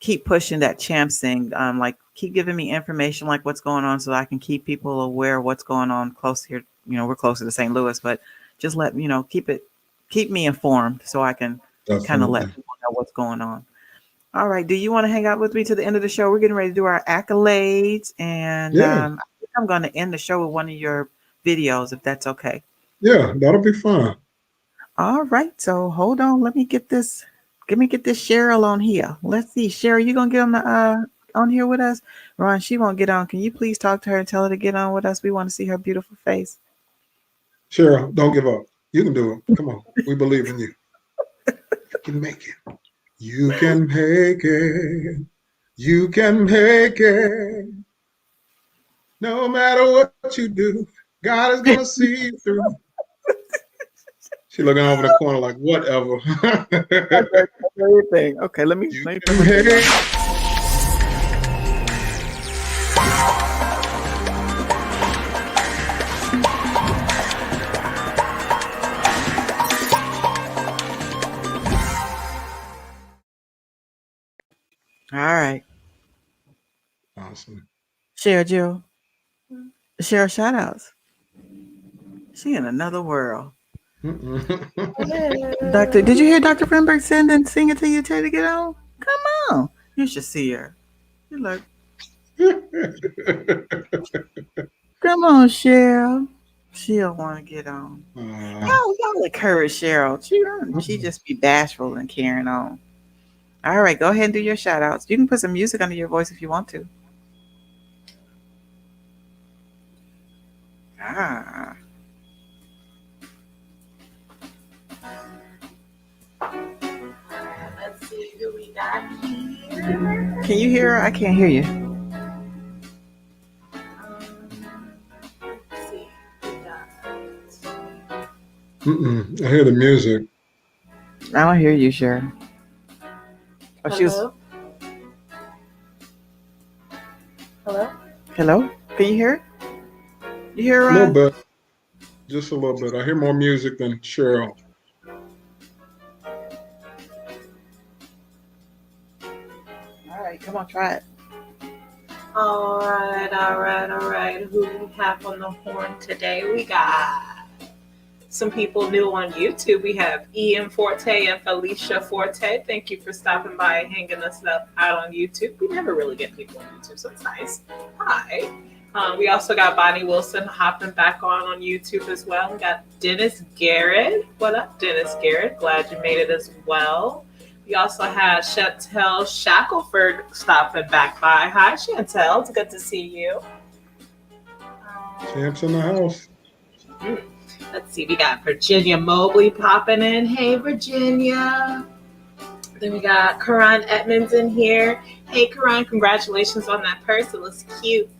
keep pushing that champs thing. Like keep giving me information like what's going on so I can keep people aware of what's going on close here. You know, we're closer to St. Louis, but just let keep me informed so I can kind of let Definitely. people know what's going on. All right. Do you want to hang out with me to the end of the show? We're getting ready to do our accolades, and Yeah. I think I'm going to end the show with one of your videos, if that's okay. Yeah, that'll be fun. All right. So hold on. Let me get this. Let me get this Cheryl on here. Let's see. Cheryl, you gonna get on the on here with us? Ron, she won't get on. Can you please talk to her and tell her to get on with us? We want to see her beautiful face. Cheryl, don't give up. You can do it. Come on. We believe in you. You can make it. You can make it. You can make it. No matter what you do, God is gonna see you through. She looking over the corner like whatever. Everything. Okay, let me You put can this make on. it. All right. Awesome. Cheryl Jill. Cheryl shout outs. She in another world. Doctor, did you hear Dr. Rembert send and sing it to you, tell you to get on? Come on. You should see her. You look. Come on, Cheryl. She'll want to get on. Y'all encourage Cheryl. She just be bashful and carrying on. All right, go ahead and do your shout outs. You can put some music under your voice if you want to. Ah. Let's see who we got here. Can you hear her? I can't hear you. Let's see. We got I hear the music. I don't hear you, Cheryl. Oh, hello. Hello. Hello? Can you hear? You hear A little Ron? bit. Just a little bit. I hear more music than Cheryl. All right, come on, try it. All right. Who we have on the horn today? We got some people new on YouTube. We have Ian Forte and Felicia Forte. Thank you for stopping by and hanging us up out on YouTube. We never really get people on YouTube, so it's nice. Hi. We also got Bonnie Wilson hopping back on YouTube as well. We got Dennis Garrett. What up, Dennis Garrett? Glad you made it as well. We also had Chantel Shackelford stopping back by. Hi, Chantel. It's good to see you. Champs in the house. Let's see. We got Virginia Mobley popping in. Hey, Virginia. Then we got Karan Edmonds in here. Hey, Karan. Congratulations on that purse. It looks cute.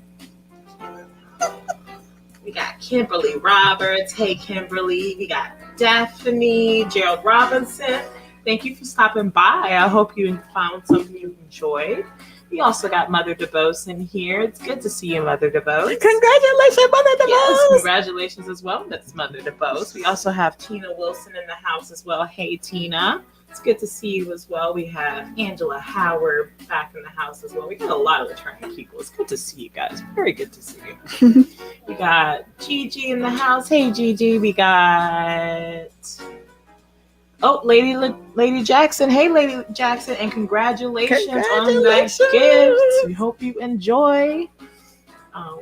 We got Kimberly Roberts. Hey, Kimberly. We got Daphne, Gerald Robinson. Thank you for stopping by. I hope you found something you enjoyed. We also got Mother DeBose in here. It's good to see you, Mother DeBose. Congratulations, Mother DeBose. Yes, congratulations as well. That's Mother DeBose. We also have Tina Wilson in the house as well. Hey, Tina. It's good to see you as well. We have Angela Howard back in the house as well. We got a lot of returning people. It's good to see you guys. Very good to see you. We got Gigi in the house. Hey, Gigi. We got... Oh, Lady Jackson. Hey, Lady Jackson. And congratulations on that gift. We hope you enjoy.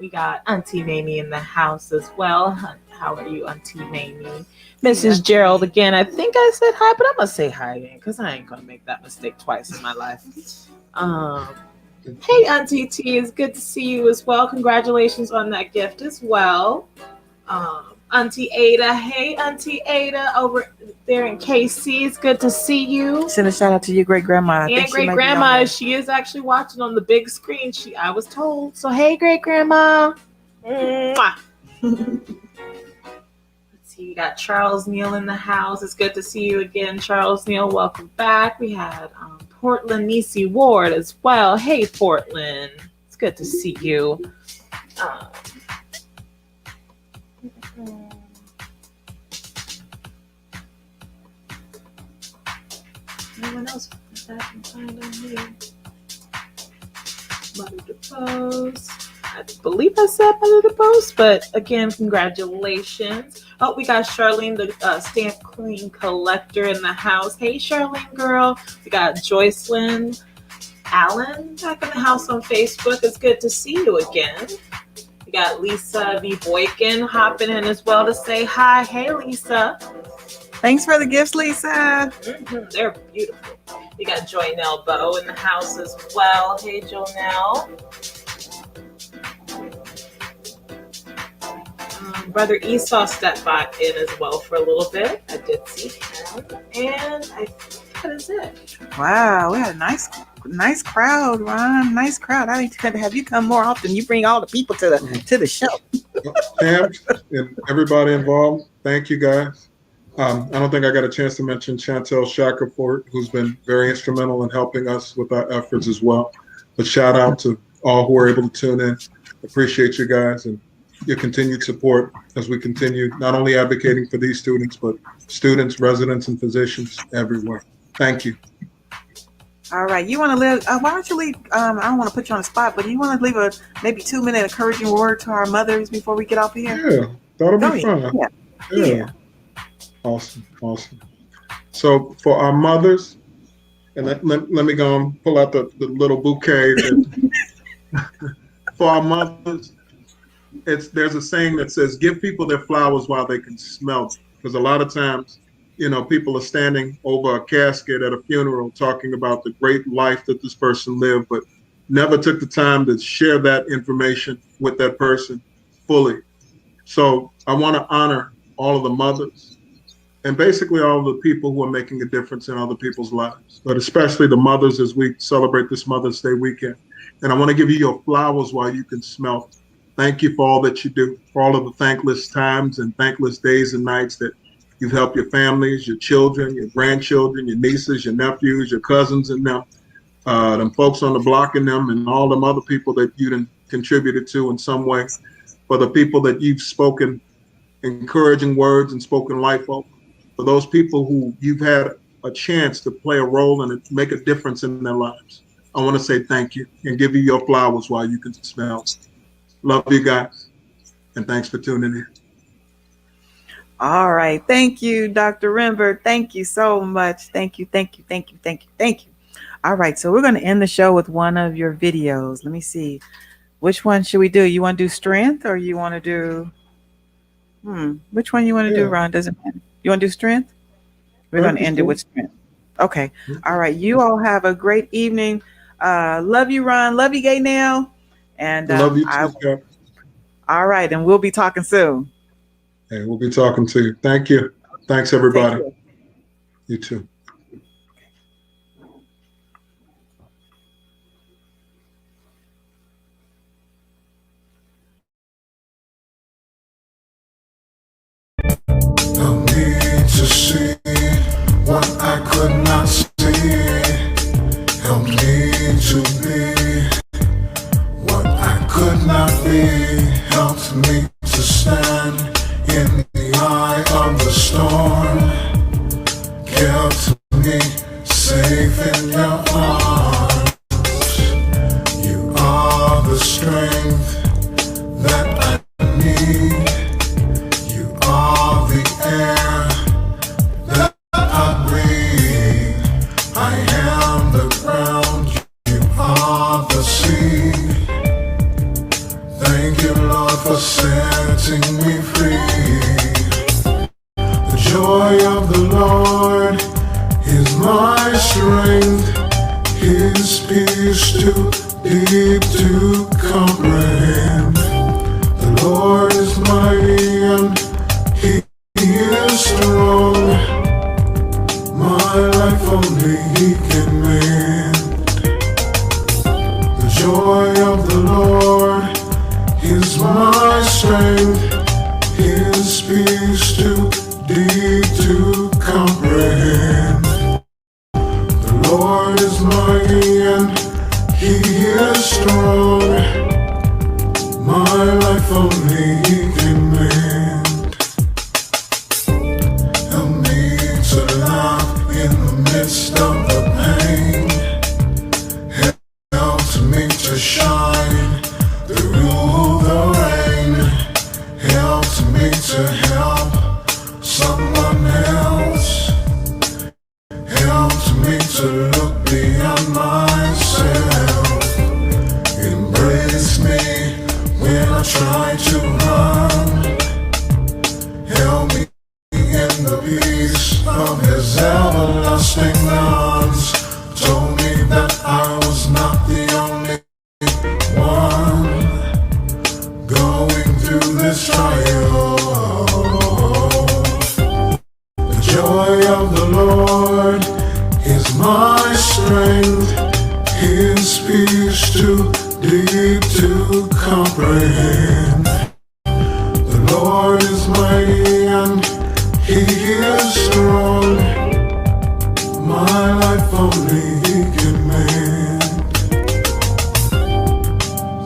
We got Auntie Mamie in the house as well. How are you, Auntie Mamie? Mrs. Gerald again. I think I said hi, but I'm going to say hi again because I ain't going to make that mistake twice in my life. Hey, Auntie T. It's good to see you as well. Congratulations on that gift as well. Auntie Ada. Hey, Auntie Ada over there in KC. It's good to see you. Send a shout out to your great grandma. And great grandma. She is actually watching on the big screen. I was told. So, hey, great grandma. Let's see. We got Charles Neal in the house. It's good to see you again, Charles Neal. Welcome back. We had Portland Nisi Ward as well. Hey, Portland. It's good to see you. Anyone else that I can find on here? post. I believe I said mother the post, but again, congratulations. Oh, we got Charlene, the stamp queen collector in the house. Hey, Charlene, girl. We got Joycelyn Allen back in the house on Facebook. It's good to see you again. We got Lisa V. Boykin hopping in as well to say hi. Hey, Lisa. Thanks for the gifts, Lisa. Mm-hmm. They're beautiful. We got Joynell Bow in the house as well. Hey, Joynell. Brother Esau stepped by in as well for a little bit. I did see him. And I think that is it. Wow, we had a nice crowd, Ron. Nice crowd. I need to have you come more often. You bring all the people to the show. Pam and everybody involved, thank you guys. I don't think I got a chance to mention Chantel Shackelford, who's been very instrumental in helping us with our efforts as well. But shout out to all who were able to tune in. Appreciate you guys and your continued support as we continue not only advocating for these students, but students, residents, and physicians everywhere. Thank you. All right. You want to live? Why don't you leave? I don't want to put you on the spot, but you want to leave a maybe 2-minute encouraging word to our mothers before we get off of here? Yeah, that'll be fun. Yeah. Awesome. So for our mothers, and let me go and pull out the little bouquet. For our mothers, there's a saying that says, give people their flowers while they can smell them. Because a lot of times, people are standing over a casket at a funeral talking about the great life that this person lived, but never took the time to share that information with that person fully. So I want to honor all of the mothers and basically all of the people who are making a difference in other people's lives, but especially the mothers as we celebrate this Mother's Day weekend. And I want to give you your flowers while you can smell them. Thank you for all that you do, for all of the thankless times and thankless days and nights that you've helped your families, your children, your grandchildren, your nieces, your nephews, your cousins, and them folks on the block and them, and all them other people that you done contributed to in some way. For the people that you've spoken encouraging words and spoken life over. For those people who you've had a chance to play a role and make a difference in their lives. I want to say thank you and give you your flowers while you can smell. Love you guys. And thanks for tuning in. All right. Thank you, Dr. Rembert. Thank you so much. Thank you. All right. So we're going to end the show with one of your videos. Let me see. Which one should we do? You want to do strength or you want to do... Which one you want to do, Ron? Doesn't matter. You want to do strength? We're going to end it with strength. Okay. All right. You all have a great evening. Love you, Ron. Love you, Gay Nail. And love you too, all right. And we'll be talking soon. Hey, we'll be talking to you. Thank you. Thanks, everybody. You too. Help me to see what I could not see. Help me to be what I could not be. Help me to stand in the eye of the storm. Kept me safe in your arms. You are the strength that I need. You are the air that I breathe. I am the ground, you are the sea. Thank you, Lord, for setting me free. The joy of the Lord is my strength. His peace too deep to comprehend. The Lord is mighty and He is strong. My life only He can mend. The joy of the Lord is my strength. His peace too deep to comprehend. The Lord is mighty and He is strong. My life only He can mend. Help me to laugh in the midst of the pain. Help me to shine when I try to run. Held me in the peace of his everlasting arms. Told me that I was not the only one going through this trial. The joy of the Lord is my strength, his peace too deep to comprehend. The Lord is mighty and he is strong, my life only he can mend.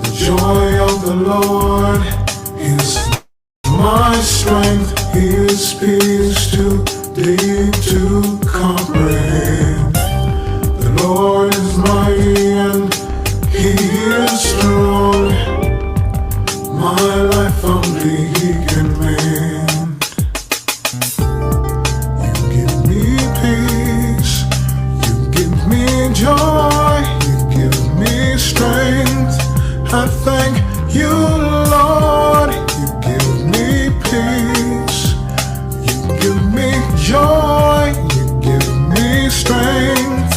The joy of the Lord is my strength, his peace too deep to comprehend. The Lord is mighty and he is strong, my life only he can mend. You give me peace, you give me joy, you give me strength. I thank you, Lord. You give me peace, you give me joy, you give me strength.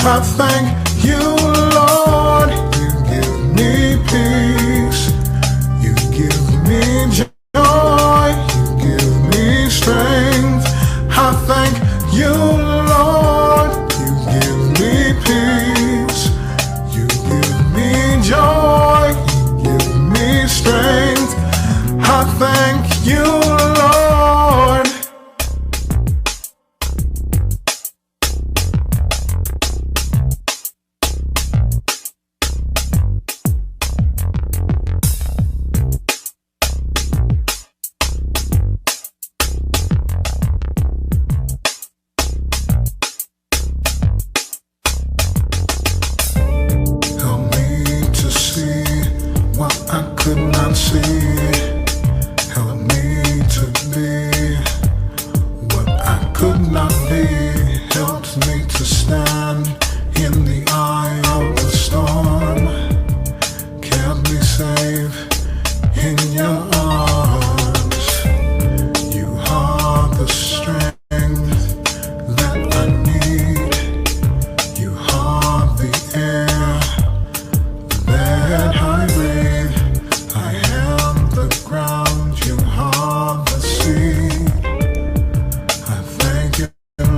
I thank you, Lord. You give me peace, you give me joy, you give me strength. I thank you, Lord. You give me peace, you give me joy, you give me strength. I thank you, Lord. Help me to see what I could not see. Help me to be what I could not be. Helped me to stand in the eye of the storm. Kept me safe in your arms. You are the strength that I need. You are the air that I breathe. I am the ground, you are the sea. I thank you,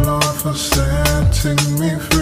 Lord, for setting me free.